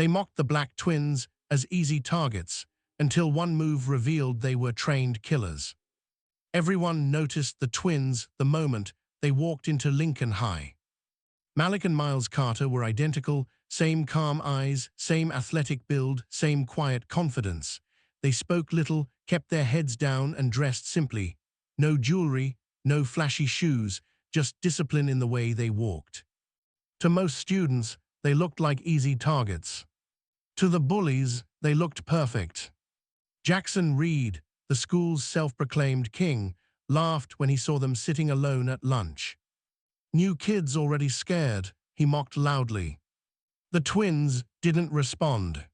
They mocked the black twins as easy targets until one move revealed they were trained killers. Everyone noticed the twins the moment they walked into Lincoln High. Malik and Miles Carter were identical, same calm eyes, same athletic build, same quiet confidence. They spoke little, kept their heads down and dressed simply. No jewelry, no flashy shoes, just discipline in the way they walked. To most students, they looked like easy targets. To the bullies, they looked perfect. Jackson Reed, the school's self-proclaimed king, laughed when he saw them sitting alone at lunch. "New kids already scared," he mocked loudly. The twins didn't respond.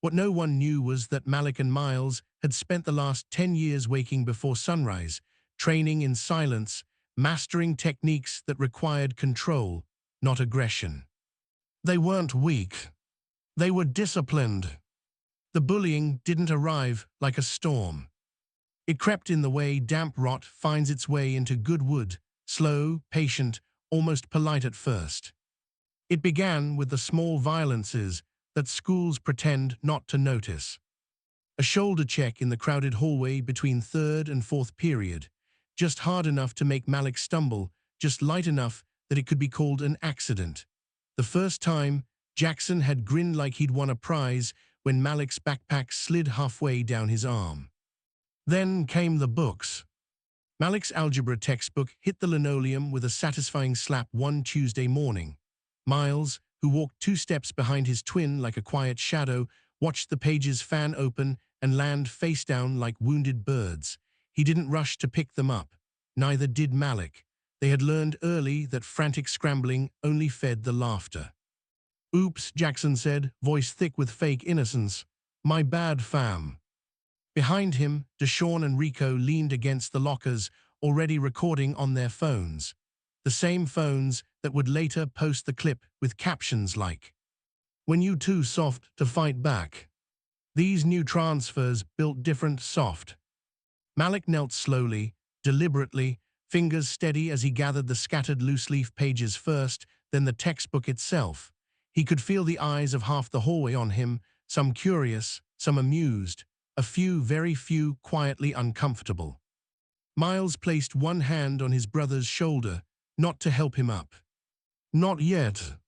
What no one knew was that Malik and Miles had spent the last 10 years waking before sunrise, training in silence, mastering techniques that required control, not aggression. They weren't weak. They were disciplined. The bullying didn't arrive like a storm. It crept in the way damp rot finds its way into good wood, slow, patient, almost polite at first. It began with the small violences that schools pretend not to notice. A shoulder check in the crowded hallway between third and fourth period, just hard enough to make Malik stumble, just light enough that it could be called an accident. The first time, Jackson had grinned like he'd won a prize when Malik's backpack slid halfway down his arm. Then came the books. Malik's algebra textbook hit the linoleum with a satisfying slap one Tuesday morning. Miles, who walked 2 steps behind his twin like a quiet shadow, watched the pages fan open and land face down like wounded birds. He didn't rush to pick them up. Neither did Malik. They had learned early that frantic scrambling only fed the laughter. "Oops," Jackson said, voice thick with fake innocence. "My bad, fam." Behind him, Deshawn and Rico leaned against the lockers, already recording on their phones. The same phones that would later post the clip with captions like, "When you too soft to fight back." These new transfers built different soft. Malik knelt slowly, deliberately, fingers steady as he gathered the scattered loose-leaf pages first, then the textbook itself. He could feel the eyes of half the hallway on him, some curious, some amused, a few, very few, quietly uncomfortable. Miles placed one hand on his brother's shoulder, not to help him up. "Not yet.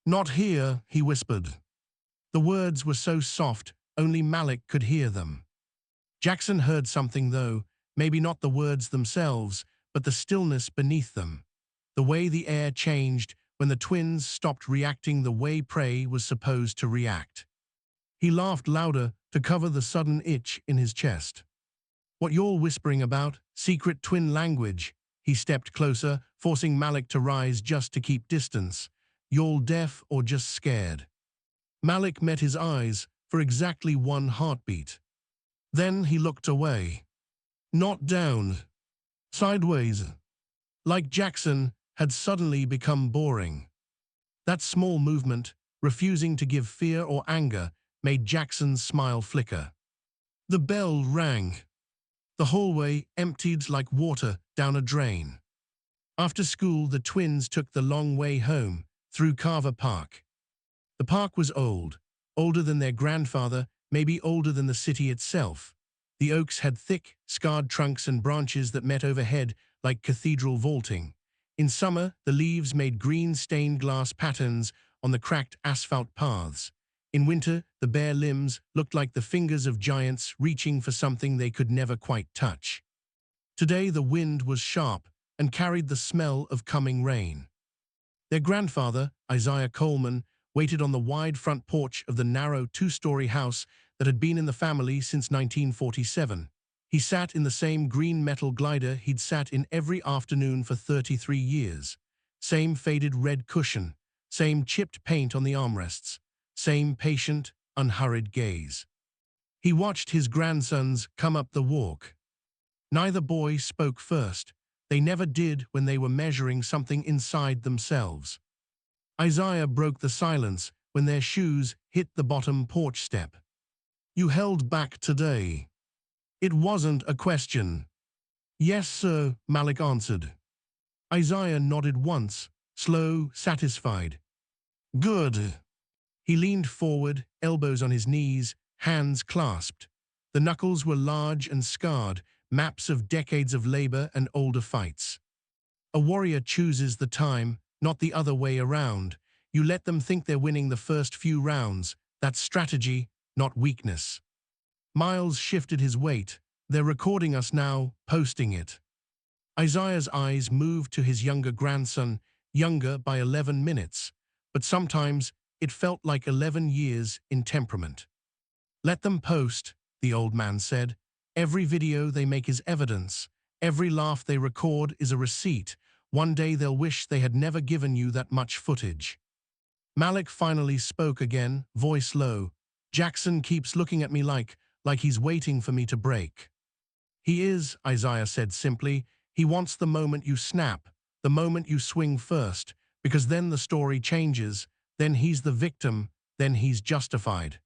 Not here," he whispered. The words were so soft, only Malik could hear them. Jackson heard something though, maybe not the words themselves, but the stillness beneath them. The way the air changed when the twins stopped reacting the way prey was supposed to react. He laughed louder to cover the sudden itch in his chest. "What y'all whispering about? Secret twin language?" He stepped closer, forcing Malik to rise just to keep distance. "Y'all deaf or just scared?" Malik met his eyes for exactly one heartbeat. Then he looked away. Not down. Sideways. Like Jackson had suddenly become boring. That small movement, refusing to give fear or anger, made Jackson's smile flicker. The bell rang. The hallway emptied like water down a drain. After school, the twins took the long way home, through Carver Park. The park was old, older than their grandfather, maybe older than the city itself. The oaks had thick, scarred trunks and branches that met overhead like cathedral vaulting. In summer, the leaves made green stained glass patterns on the cracked asphalt paths. In winter, the bare limbs looked like the fingers of giants reaching for something they could never quite touch. Today the wind was sharp and carried the smell of coming rain. Their grandfather, Isaiah Coleman, waited on the wide front porch of the narrow 2-story house that had been in the family since 1947. He sat in the same green metal glider he'd sat in every afternoon for 33 years. Same faded red cushion, same chipped paint on the armrests, same patient, unhurried gaze. He watched his grandsons come up the walk. Neither boy spoke first. They never did when they were measuring something inside themselves. Isaiah broke the silence when their shoes hit the bottom porch step. "You held back today." It wasn't a question. "Yes, sir," Malik answered. Isaiah nodded once, slow, satisfied. "Good." He leaned forward, elbows on his knees, hands clasped. The knuckles were large and scarred, maps of decades of labor and older fights. A warrior chooses the time, not the other way around. You let them think they're winning the first few rounds. That's strategy, not weakness. Miles shifted his weight. They're recording us now, posting it. Isaiah's eyes moved to his younger grandson, younger by 11 minutes, but sometimes it felt like 11 years in temperament. Let them post, the old man said. Every video they make is evidence. Every laugh they record is a receipt. One day they'll wish they had never given you that much footage. Malik finally spoke again, voice low. Jackson keeps looking at me like he's waiting for me to break. He is, Isaiah said simply. He wants the moment you snap, the moment you swing first, because then the story changes, then he's the victim, then he's justified.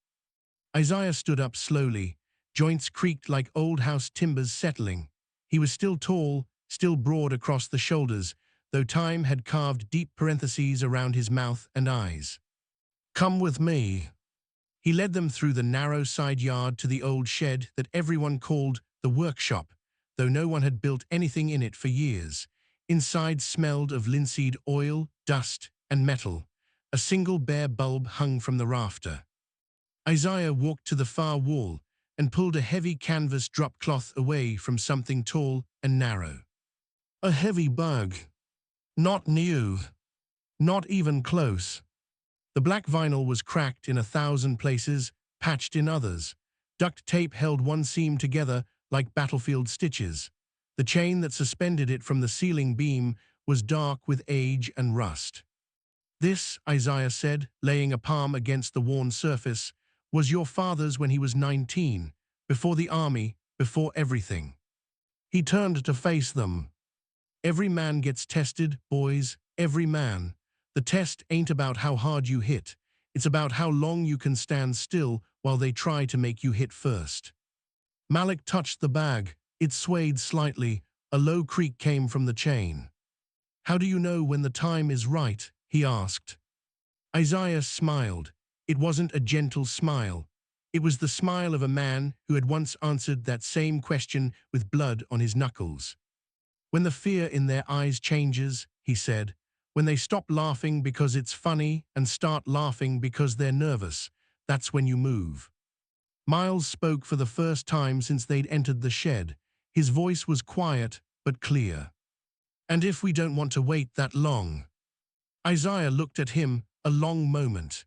Isaiah stood up slowly. Joints creaked like old house timbers settling. He was still tall, still broad across the shoulders, though time had carved deep parentheses around his mouth and eyes. Come with me. He led them through the narrow side yard to the old shed that everyone called the workshop, though no one had built anything in it for years. Inside smelled of linseed oil, dust, and metal. A single bare bulb hung from the rafter. Isaiah walked to the far wall and pulled a heavy canvas drop cloth away from something tall and narrow. A heavy bug. Not new. Not even close. The black vinyl was cracked in 1,000 places, patched in others. Duct tape held one seam together like battlefield stitches. The chain that suspended it from the ceiling beam was dark with age and rust. This, Isaiah said, laying a palm against the worn surface, was your father's when he was 19, before the army, before everything. He turned to face them. Every man gets tested, boys, every man. The test ain't about how hard you hit. It's about how long you can stand still while they try to make you hit first. Malik touched the bag. It swayed slightly. A low creak came from the chain. How do you know when the time is right? He asked. Isaiah smiled. It wasn't a gentle smile. It was the smile of a man who had once answered that same question with blood on his knuckles. When the fear in their eyes changes, he said, when they stop laughing because it's funny and start laughing because they're nervous, that's when you move. Miles spoke for the first time since they'd entered the shed. His voice was quiet but clear. And if we don't want to wait that long? Isaiah looked at him a long moment.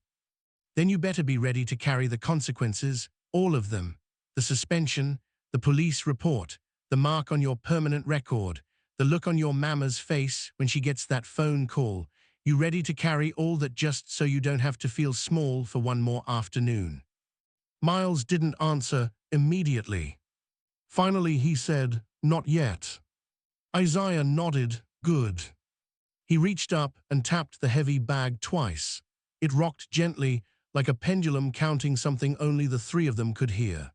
Then you better be ready to carry the consequences, all of them. The suspension, the police report, the mark on your permanent record, the look on your mama's face when she gets that phone call. You ready to carry all that just so you don't have to feel small for one more afternoon? Miles didn't answer immediately. Finally he said, not yet. Isaiah nodded, good. He reached up and tapped the heavy bag twice. It rocked gently, like a pendulum counting something only the three of them could hear.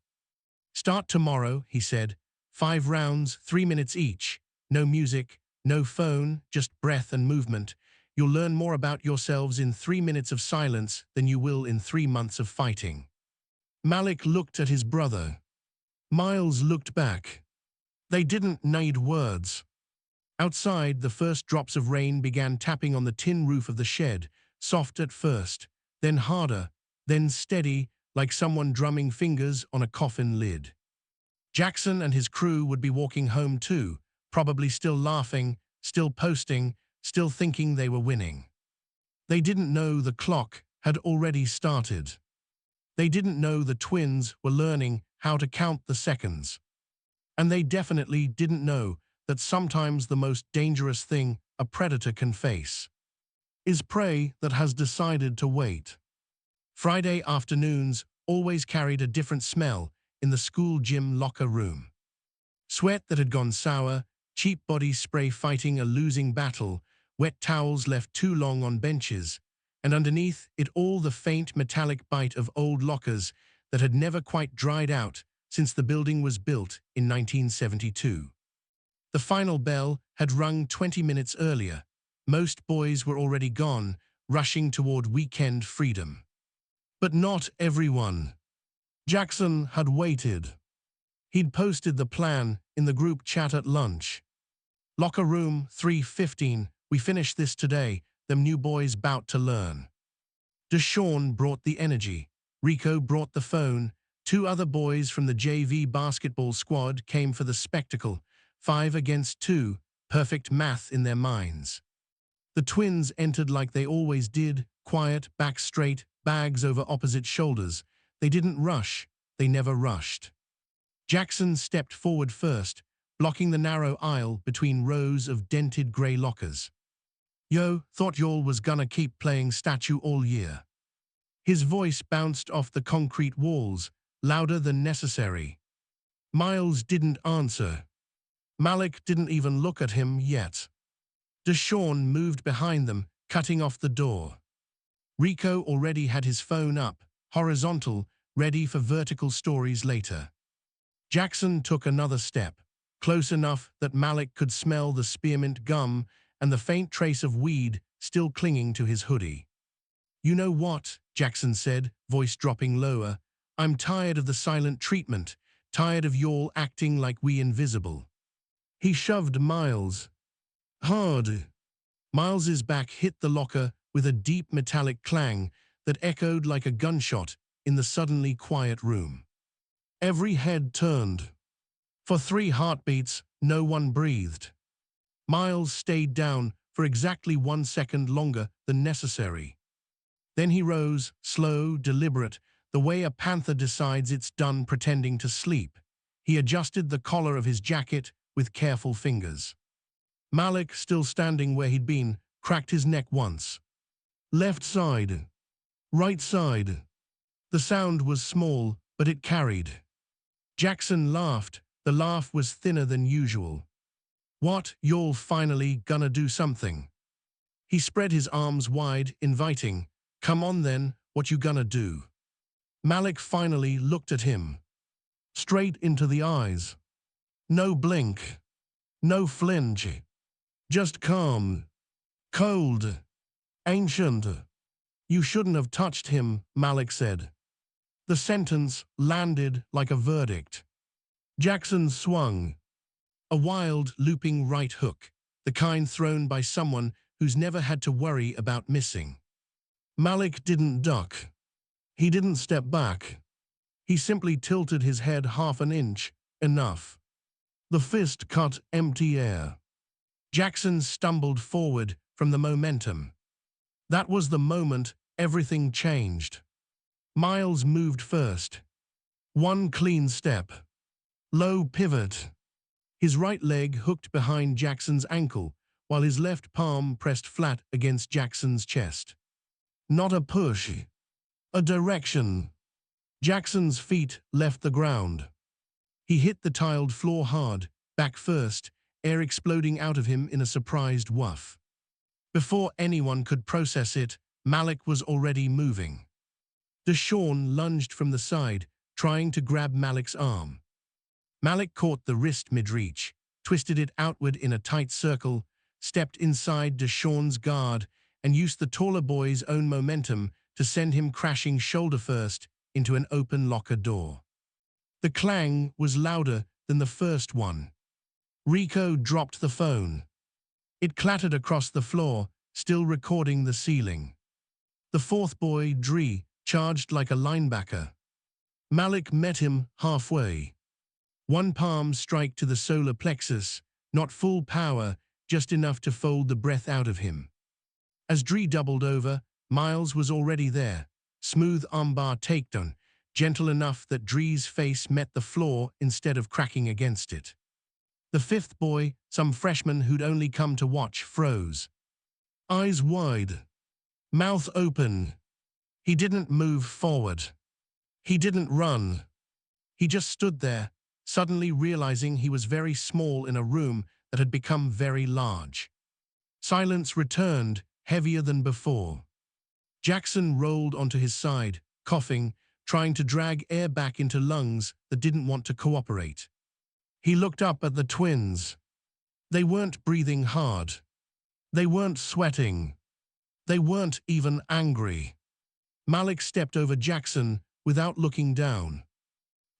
Start tomorrow, he said. 5 rounds, 3 minutes each. No music, no phone, just breath and movement. You'll learn more about yourselves in 3 minutes of silence than you will in 3 months of fighting. Malik looked at his brother. Miles looked back. They didn't need words. Outside, the first drops of rain began tapping on the tin roof of the shed, soft at first, then harder, then steady, like someone drumming fingers on a coffin lid. Jackson and his crew would be walking home too, probably still laughing, still posting, still thinking they were winning. They didn't know the clock had already started. They didn't know the twins were learning how to count the seconds. And they definitely didn't know that sometimes the most dangerous thing a predator can face is prey that has decided to wait. Friday afternoons always carried a different smell in the school gym locker room. Sweat that had gone sour, cheap body spray fighting a losing battle, wet towels left too long on benches, and underneath it all the faint metallic bite of old lockers that had never quite dried out since the building was built in 1972. The final bell had rung 20 minutes earlier. Most boys were already gone, rushing toward weekend freedom. But not everyone. Jackson had waited. He'd posted the plan in the group chat at lunch. Locker room 315, we finish this today, them new boys bout to learn. Deshaun brought the energy. Rico brought the phone. Two other boys from the JV basketball squad came for the spectacle. 5 against 2, perfect math in their minds. The twins entered like they always did, quiet, back straight, bags over opposite shoulders. They didn't rush. They never rushed. Jackson stepped forward first, blocking the narrow aisle between rows of dented grey lockers. Yo, thought y'all was gonna keep playing statue all year. His voice bounced off the concrete walls, louder than necessary. Miles didn't answer. Malik didn't even look at him yet. Deshaun moved behind them, cutting off the door. Rico already had his phone up, horizontal, ready for vertical stories later. Jackson took another step, close enough that Malik could smell the spearmint gum and the faint trace of weed still clinging to his hoodie. You know what, Jackson said, voice dropping lower. I'm tired of the silent treatment, tired of y'all acting like we invisible. He shoved Miles hard. Miles's back hit the locker with a deep metallic clang that echoed like a gunshot in the suddenly quiet room. Every head turned. For 3 heartbeats, no one breathed. Miles stayed down for exactly 1 second longer than necessary. Then he rose, slow, deliberate, the way a panther decides it's done pretending to sleep. He adjusted the collar of his jacket with careful fingers. Malik, still standing where he'd been, cracked his neck once. Left side. Right side. The sound was small, but it carried. Jackson laughed. The laugh was thinner than usual. What, y'all finally gonna do something? He spread his arms wide, inviting. Come on then, what you gonna do? Malik finally looked at him. Straight into the eyes. No blink. No flinch. Just calm. Cold. Ancient. You shouldn't have touched him, Malik said. The sentence landed like a verdict. Jackson swung. A wild, looping right hook, the kind thrown by someone who's never had to worry about missing. Malik didn't duck. He didn't step back. He simply tilted his head half an inch, enough. The fist cut empty air. Jackson stumbled forward from the momentum. That was the moment everything changed. Miles moved first. 1 clean step. Low pivot. His right leg hooked behind Jackson's ankle, while his left palm pressed flat against Jackson's chest. Not a push. A direction. Jackson's feet left the ground. He hit the tiled floor hard, back first, air exploding out of him in a surprised woof. Before anyone could process it, Malik was already moving. Deshaun lunged from the side, trying to grab Malik's arm. Malik caught the wrist mid-reach, twisted it outward in a tight circle, stepped inside Deshaun's guard, and used the taller boy's own momentum to send him crashing shoulder first into an open locker door. The clang was louder than the first one. Rico dropped the phone. It clattered across the floor, still recording the ceiling. The fourth boy, Dree, charged like a linebacker. Malik met him halfway. 1 palm strike to the solar plexus, not full power, just enough to fold the breath out of him. As Dree doubled over, Miles was already there, smooth armbar takedown, gentle enough that Dree's face met the floor instead of cracking against it. The fifth boy, some freshman who'd only come to watch, froze. Eyes wide. Mouth open. He didn't move forward. He didn't run. He just stood there, suddenly realizing he was very small in a room that had become very large. Silence returned, heavier than before. Jackson rolled onto his side, coughing, trying to drag air back into lungs that didn't want to cooperate. He looked up at the twins. They weren't breathing hard. They weren't sweating. They weren't even angry. Malik stepped over Jackson without looking down.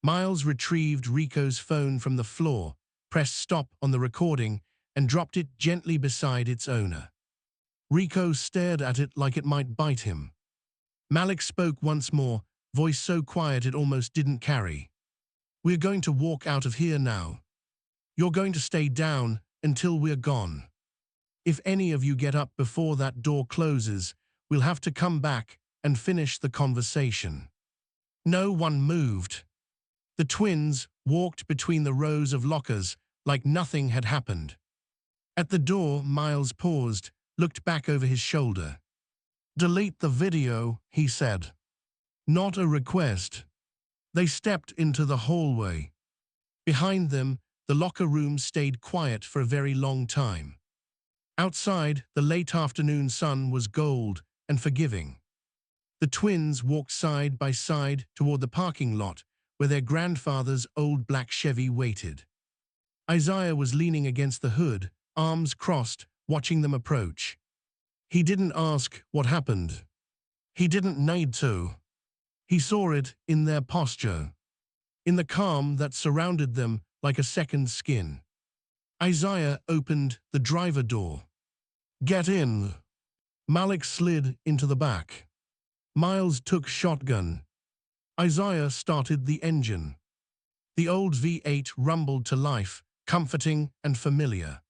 Miles retrieved Rico's phone from the floor, pressed stop on the recording, and dropped it gently beside its owner. Rico stared at it like it might bite him. Malik spoke once more, voice so quiet it almost didn't carry. "We're going to walk out of here now. You're going to stay down until we're gone. If any of you get up before that door closes, we'll have to come back and finish the conversation." No one moved. The twins walked between the rows of lockers like nothing had happened. At the door, Miles paused, looked back over his shoulder. "Delete the video," he said. "Not a request." They stepped into the hallway. Behind them, the locker room stayed quiet for a very long time. Outside, the late afternoon sun was gold and forgiving. The twins walked side by side toward the parking lot where their grandfather's old black Chevy waited. Isaiah was leaning against the hood, arms crossed, watching them approach. He didn't ask what happened. He didn't need to. He saw it in their posture, in the calm that surrounded them like a second skin. Isaiah opened the driver door. "Get in." Malik slid into the back. Miles took shotgun. Isaiah started the engine. The old V8 rumbled to life, comforting and familiar.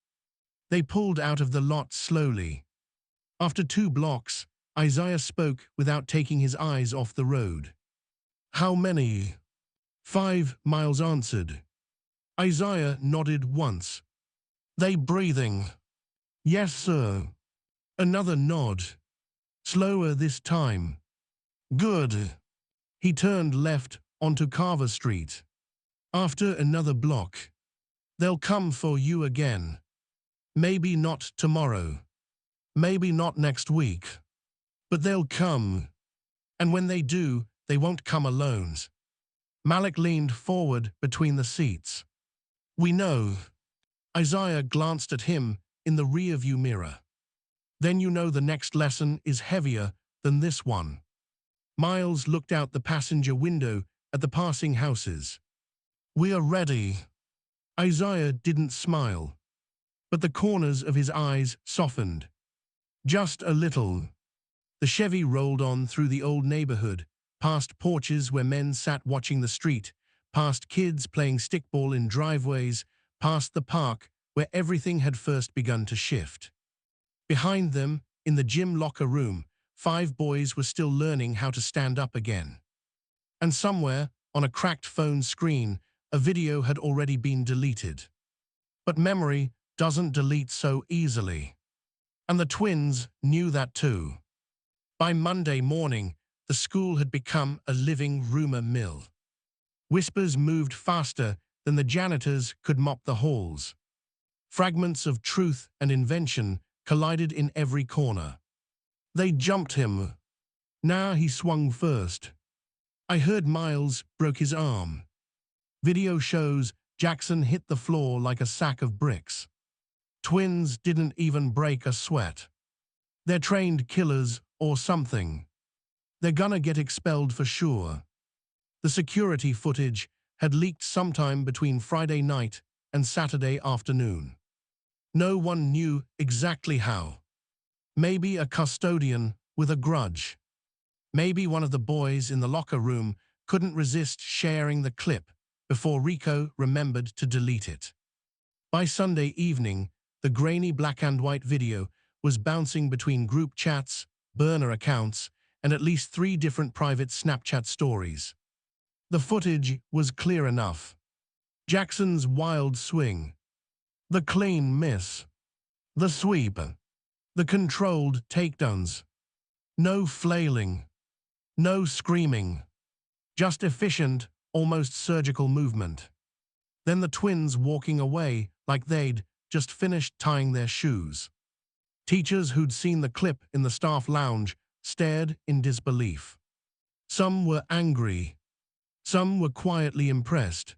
They pulled out of the lot slowly. After 2 blocks, Isaiah spoke without taking his eyes off the road. "How many?" "5," Miles answered. Isaiah nodded once. "They breathing?" "Yes, sir." Another nod. Slower this time. "Good." He turned left onto Carver Street. After another block. "They'll come for you again. Maybe not tomorrow. Maybe not next week. But they'll come. And when they do, they won't come alone." Malik leaned forward between the seats. "We know." Isaiah glanced at him in the rearview mirror. "Then you know the next lesson is heavier than this one." Miles looked out the passenger window at the passing houses. "We are ready." Isaiah didn't smile, but the corners of his eyes softened. Just a little. The Chevy rolled on through the old neighborhood, past porches where men sat watching the street, past kids playing stickball in driveways, past the park where everything had first begun to shift. Behind them, in the gym locker room, 5 boys were still learning how to stand up again. And somewhere, on a cracked phone screen, a video had already been deleted. But memory doesn't delete so easily. And the twins knew that too. By Monday morning, the school had become a living rumor mill. Whispers moved faster than the janitors could mop the halls. Fragments of truth and invention collided in every corner. "They jumped him. Now he swung first. I heard Miles broke his arm." Video shows Jackson hit the floor like a sack of bricks. Twins didn't even break a sweat. They're trained killers or something. They're gonna get expelled for sure. The security footage had leaked sometime between Friday night and Saturday afternoon. No one knew exactly how. Maybe a custodian with a grudge. Maybe one of the boys in the locker room couldn't resist sharing the clip before Rico remembered to delete it. By Sunday evening, the grainy black and white video was bouncing between group chats, burner accounts, and at least 3 different private Snapchat stories. The footage was clear enough. Jackson's wild swing. The clean miss. The sweep. The controlled takedowns. No flailing. No screaming. Just efficient, almost surgical movement. Then the twins walking away like they'd just finished tying their shoes. Teachers who'd seen the clip in the staff lounge stared in disbelief. Some were angry. Some were quietly impressed.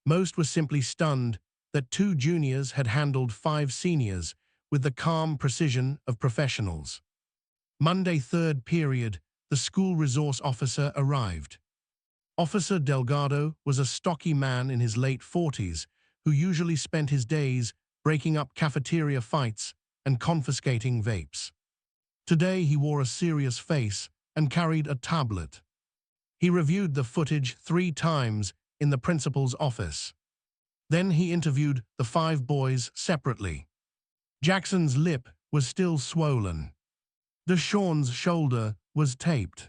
Most were simply stunned that 2 juniors had handled 5 seniors with the calm precision of professionals. Monday third period, the school resource officer arrived. Officer Delgado was a stocky man in his late 40s who usually spent his days breaking up cafeteria fights and confiscating vapes. Today he wore a serious face and carried a tablet. He reviewed the footage 3 times in the principal's office. Then he interviewed the 5 boys separately. Jackson's lip was still swollen. Deshaun's shoulder was taped.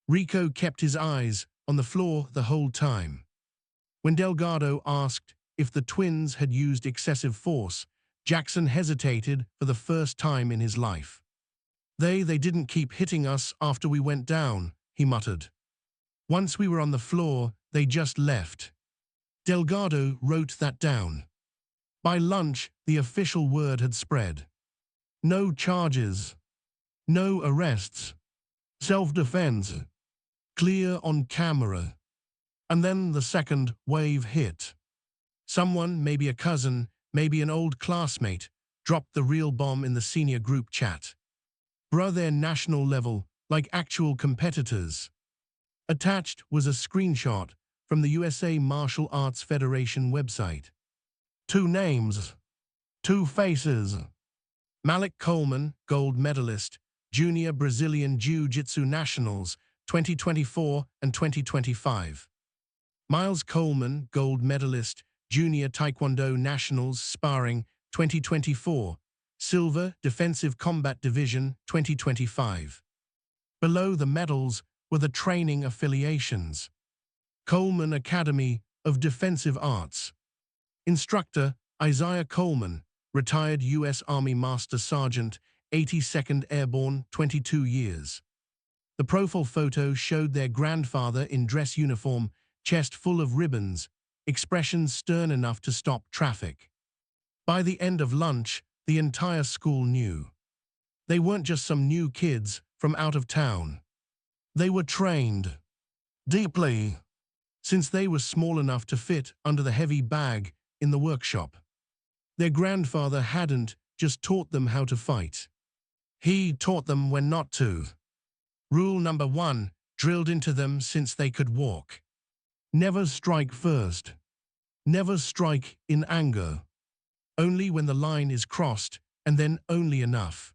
Rico kept his eyes on the floor the whole time. When Delgado asked if the twins had used excessive force, Jackson hesitated for the first time in his life. They didn't keep hitting us after we went down, he muttered. Once we were on the floor, they just left. Delgado wrote that down. By lunch, the official word had spread. No charges. No arrests. Self-defense. Clear on camera. And then the second wave hit. Someone, maybe a cousin, maybe an old classmate, dropped the real bomb in the senior group chat. Bruh, they're national level, like actual competitors. Attached was a screenshot from the USA Martial Arts Federation website. 2 names. 2 faces. Malik Coleman, gold medalist, Junior Brazilian Jiu-Jitsu Nationals, 2024 and 2025. Miles Coleman, gold medalist, Junior Taekwondo Nationals Sparring, 2024, Silver Defensive Combat Division, 2025. Below the medals were the training affiliations. Coleman Academy of Defensive Arts. Instructor Isaiah Coleman, retired U.S. Army Master Sergeant, 82nd Airborne, 22 years. The profile photo showed their grandfather in dress uniform, chest full of ribbons, expressions stern enough to stop traffic. By the end of lunch, the entire school knew. They weren't just some new kids from out of town. They were trained deeply, since they were small enough to fit under the heavy bag in the workshop. Their grandfather hadn't just taught them how to fight. He taught them when not to. Rule number 1, drilled into them since they could walk. Never strike first. Never strike in anger. Only when the line is crossed, and then only enough.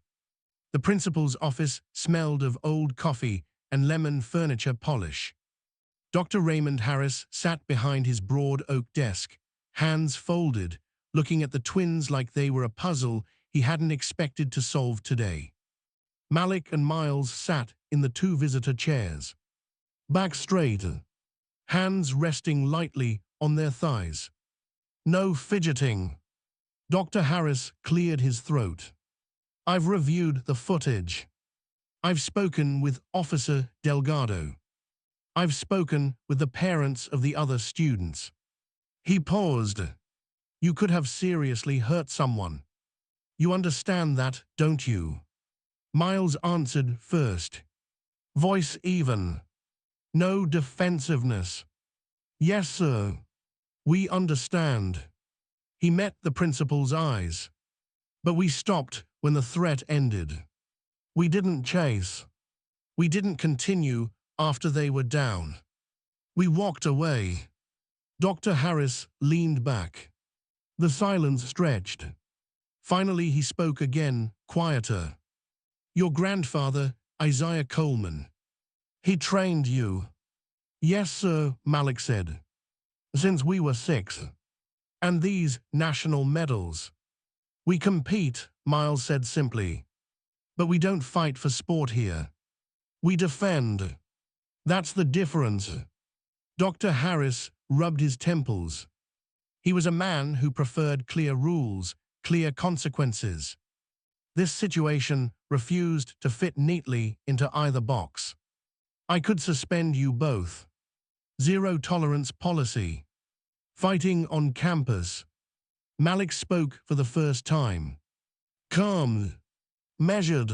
The principal's office smelled of old coffee and lemon furniture polish. Dr. Raymond Harris sat behind his broad oak desk, hands folded, looking at the twins like they were a puzzle he hadn't expected to solve today. Malik and Miles sat in the 2 visitor chairs. Back straight, hands resting lightly on their thighs. No fidgeting. Dr. Harris cleared his throat. I've reviewed the footage. I've spoken with Officer Delgado. I've spoken with the parents of the other students. He paused. You could have seriously hurt someone. You understand that, don't you? Miles answered first. Voice even. No defensiveness. Yes, sir. We understand. He met the principal's eyes. But we stopped when the threat ended. We didn't chase. We didn't continue after they were down. We walked away. Dr. Harris leaned back. The silence stretched. Finally he spoke again, quieter. Your grandfather, Isaiah Coleman. He trained you. Yes, sir, Malik said. Since we were 6. And these national medals. We compete, Miles said simply. But we don't fight for sport here. We defend. That's the difference. Dr. Harris rubbed his temples. He was a man who preferred clear rules, clear consequences. This situation refused to fit neatly into either box. I could suspend you both. Zero tolerance policy. Fighting on campus. Malik spoke for the first time. Calm. Measured.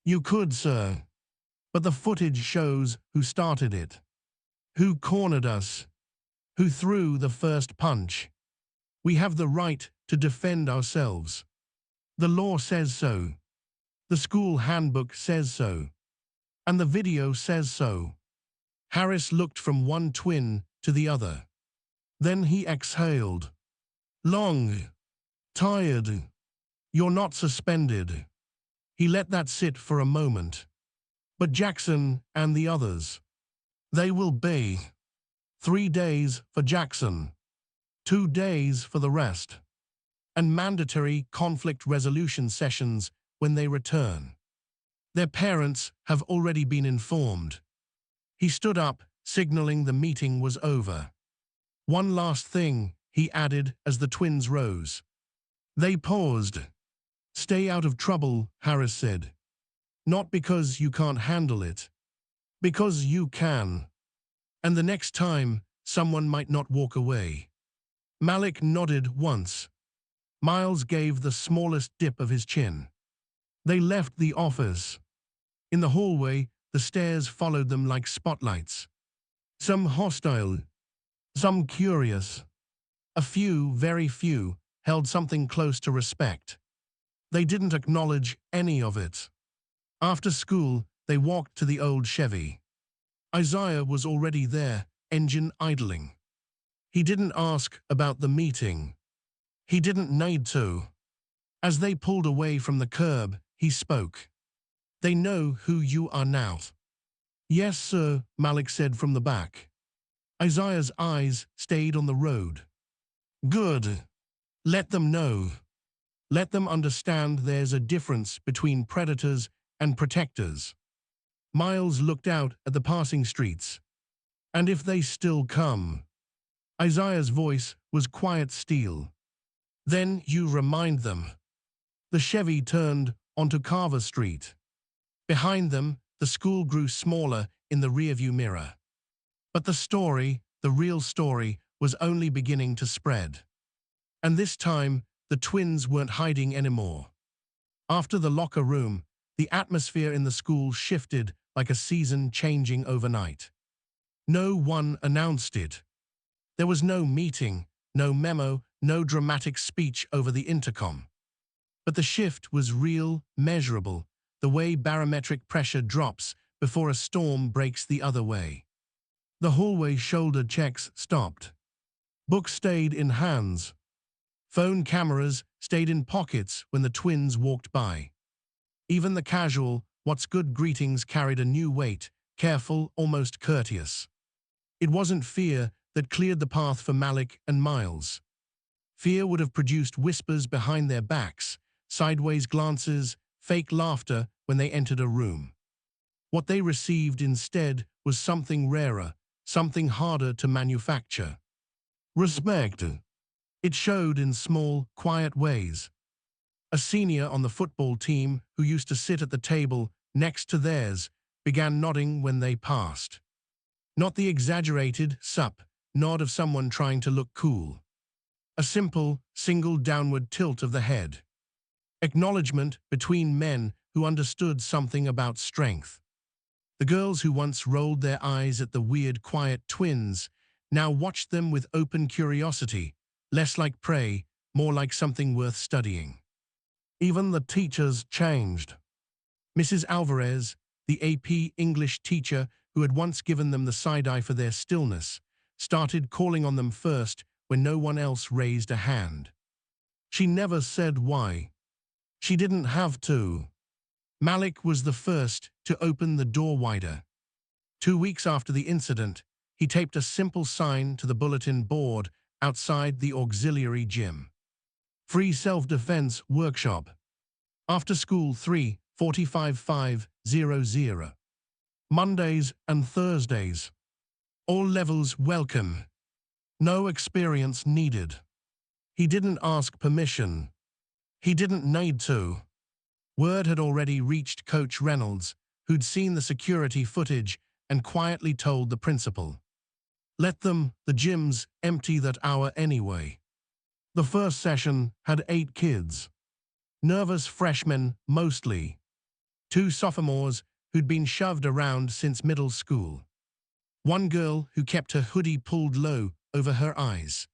You could, sir. But the footage shows who started it. Who cornered us. Who threw the first punch. We have the right to defend ourselves. The law says so. The school handbook says so. And the video says so. Harris looked from one twin to the other. Then he exhaled. Long. Tired. You're not suspended. He let that sit for a moment. But Jackson and the others. They will be. 3 days for Jackson. 2 days for the rest. And mandatory conflict resolution sessions when they return. Their parents have already been informed. He stood up, signaling the meeting was over. One last thing, he added as the twins rose. They paused. Stay out of trouble, Harris said. Not because you can't handle it. Because you can. And the next time, someone might not walk away. Malik nodded once. Miles gave the smallest dip of his chin. They left the office. In the hallway, the stares followed them like spotlights. Some hostile, some curious. A few, very few, held something close to respect. They didn't acknowledge any of it. After school, they walked to the old Chevy. Isaiah was already there, engine idling. He didn't ask about the meeting. He didn't need to. As they pulled away from the curb, he spoke. They know who you are now. Yes, sir, Malik said from the back. Isaiah's eyes stayed on the road. Good. Let them know. Let them understand there's a difference between predators and protectors. Miles looked out at the passing streets. And if they still come. Isaiah's voice was quiet steel. Then you remind them. The Chevy turned onto Carver Street. Behind them, the school grew smaller in the rearview mirror. But the story, the real story, was only beginning to spread. And this time, the twins weren't hiding anymore. After the locker room, the atmosphere in the school shifted like a season changing overnight. No one announced it. There was no meeting, no memo, no dramatic speech over the intercom. But the shift was real, measurable, the way barometric pressure drops before a storm breaks the other way. The hallway shoulder checks stopped. Books stayed in hands. Phone cameras stayed in pockets when the twins walked by. Even the casual, what's good greetings carried a new weight, careful, almost courteous. It wasn't fear that cleared the path for Malik and Miles. Fear would have produced whispers behind their backs, sideways glances, fake laughter when they entered a room. What they received instead was something rarer, something harder to manufacture. Respect. It showed in small, quiet ways. A senior on the football team who used to sit at the table next to theirs began nodding when they passed. Not the exaggerated, sup, nod of someone trying to look cool. A simple, single downward tilt of the head. Acknowledgement between men who understood something about strength. The girls who once rolled their eyes at the weird, quiet twins now watched them with open curiosity, less like prey, more like something worth studying. Even the teachers changed. Mrs. Alvarez, the AP English teacher who had once given them the side-eye for their stillness, started calling on them first when no one else raised a hand. She never said why. She didn't have to. Malik was the first to open the door wider. 2 weeks after the incident, he taped a simple sign to the bulletin board outside the auxiliary gym. Free self-defense workshop. After school 3:45-5:00. Mondays and Thursdays. All levels welcome. No experience needed. He didn't ask permission. He didn't need to. Word had already reached Coach Reynolds, who'd seen the security footage and quietly told the principal. Let them, the gyms, empty that hour anyway. The first session had 8 kids. Nervous freshmen, mostly. 2 sophomores who'd been shoved around since middle school. 1 girl who kept her hoodie pulled low over her eyes.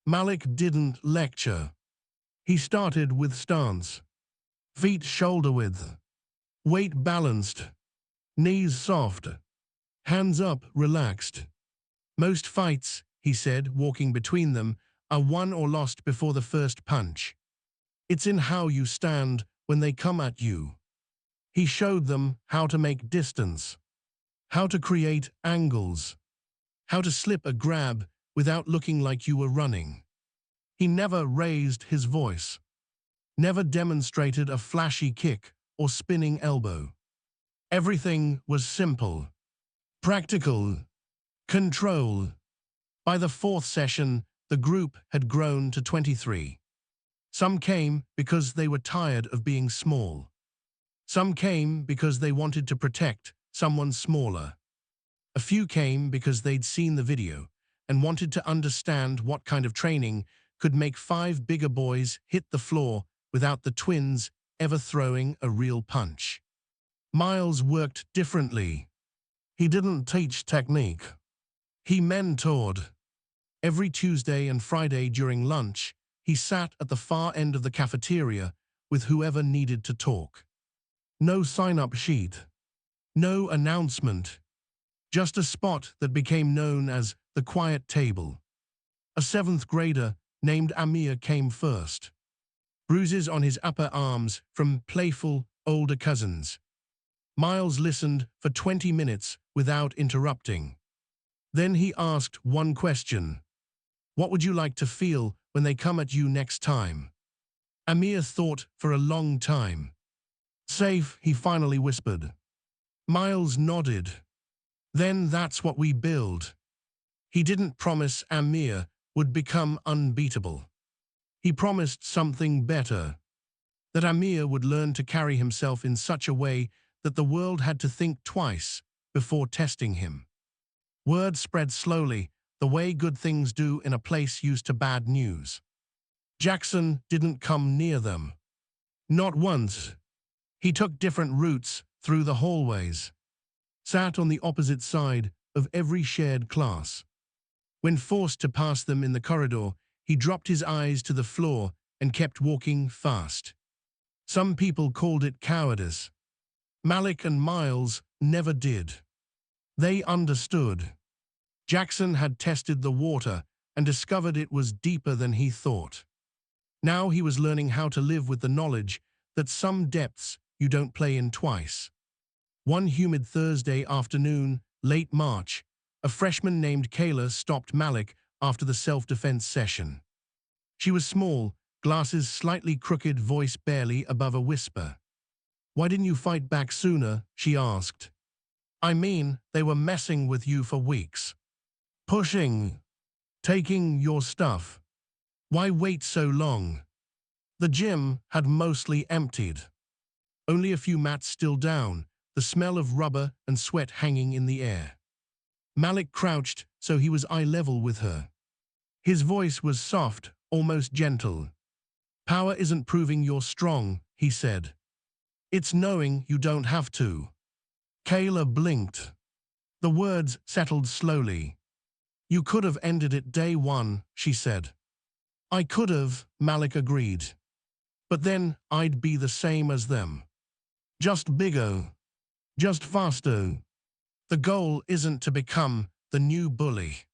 Malik didn't lecture. He started with stance. Feet shoulder width. Weight balanced. Knees soft. Hands up, relaxed. Most fights, he said, walking between them, are won or lost before the first punch. It's in how you stand when they come at you. He showed them how to make distance, how to create angles, how to slip a grab without looking like you were running. He never raised his voice, never demonstrated a flashy kick or spinning elbow. Everything was simple, practical, control. By the fourth session, the group had grown to 23. Some came because they were tired of being small. Some came because they wanted to protect someone smaller. A few came because they'd seen the video and wanted to understand what kind of training could make 5 bigger boys hit the floor without the twins ever throwing a real punch. Miles worked differently. He didn't teach technique. He mentored. Every Tuesday and Friday during lunch, he sat at the far end of the cafeteria with whoever needed to talk. No sign-up sheet. No announcement. Just a spot that became known as the quiet table. A 7th grader named Amir came first. Bruises on his upper arms from playful older cousins. Miles listened for 20 minutes without interrupting. Then he asked one question. What would you like to feel when they come at you next time? Amir thought for a long time. Safe, he finally whispered. Miles nodded. Then that's what we build. He didn't promise Amir would become unbeatable. He promised something better. That Amir would learn to carry himself in such a way that the world had to think twice before testing him. Word spread slowly, the way good things do in a place used to bad news. Jackson didn't come near them. Not once. He took different routes through the hallways. Sat on the opposite side of every shared class. When forced to pass them in the corridor, he dropped his eyes to the floor and kept walking fast. Some people called it cowardice. Malik and Miles never did. They understood. Jackson had tested the water and discovered it was deeper than he thought. Now he was learning how to live with the knowledge that some depths you don't play in twice. One humid Thursday afternoon, late March, a freshman named Kayla stopped Malik after the self-defense session. She was small, glasses slightly crooked, voice barely above a whisper. Why didn't you fight back sooner? She asked. I mean, they were messing with you for weeks. Pushing. Taking your stuff. Why wait so long? The gym had mostly emptied. Only a few mats still down, the smell of rubber and sweat hanging in the air. Malik crouched so he was eye level with her. His voice was soft, almost gentle. Power isn't proving you're strong, he said. It's knowing you don't have to. Kayla blinked. The words settled slowly. You could have ended it day one, she said. I could have, Malik agreed. But then I'd be the same as them. Just bigger. Just faster. The goal isn't to become the new bully.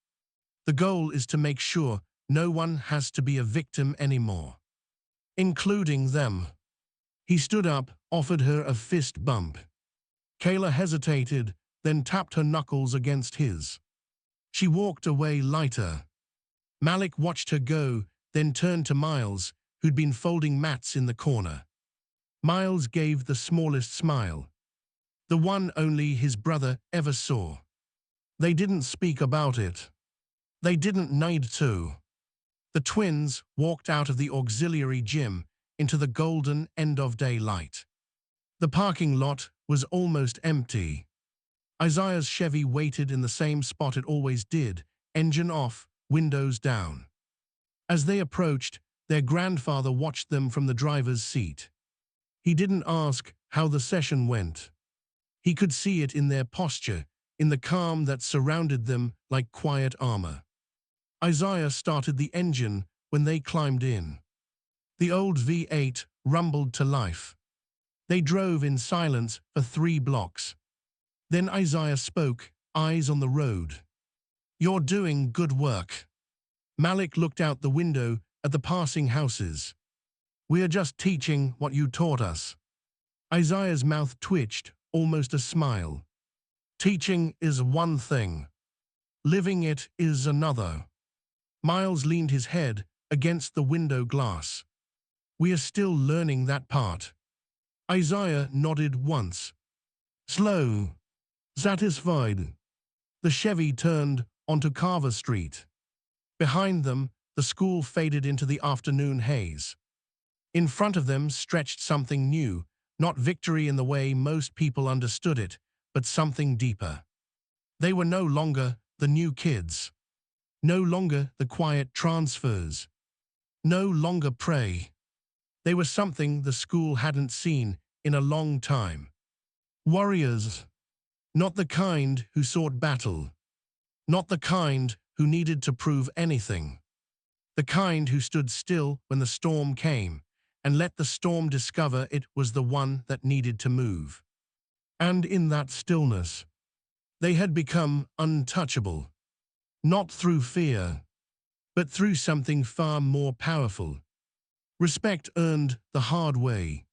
The goal is to make sure no one has to be a victim anymore. Including them. He stood up, offered her a fist bump. Kayla hesitated, then tapped her knuckles against his. She walked away lighter. Malik watched her go, then turned to Miles, who'd been folding mats in the corner. Miles gave the smallest smile. The one only his brother ever saw. They didn't speak about it. They didn't need to. The twins walked out of the auxiliary gym into the golden end-of-day light. The parking lot was almost empty. Isaiah's Chevy waited in the same spot it always did, engine off, windows down. As they approached, their grandfather watched them from the driver's seat. He didn't ask how the session went. He could see it in their posture, in the calm that surrounded them like quiet armor. Isaiah started the engine when they climbed in. The old V8 rumbled to life. They drove in silence for 3 blocks. Then Isaiah spoke, eyes on the road. You're doing good work. Malik looked out the window at the passing houses. We are just teaching what you taught us. Isaiah's mouth twitched, almost a smile. Teaching is one thing. Living it is another. Miles leaned his head against the window glass. We are still learning that part. Isaiah nodded once. Slow. Satisfied. The Chevy turned onto Carver Street. Behind them, the school faded into the afternoon haze. In front of them stretched something new, not victory in the way most people understood it, but something deeper. They were no longer the new kids. No longer the quiet transfers. No longer prey. They were something the school hadn't seen in a long time. Warriors. Not the kind who sought battle. Not the kind who needed to prove anything. The kind who stood still when the storm came and let the storm discover it was the one that needed to move. And in that stillness, they had become untouchable. Not through fear, but through something far more powerful. Respect earned the hard way.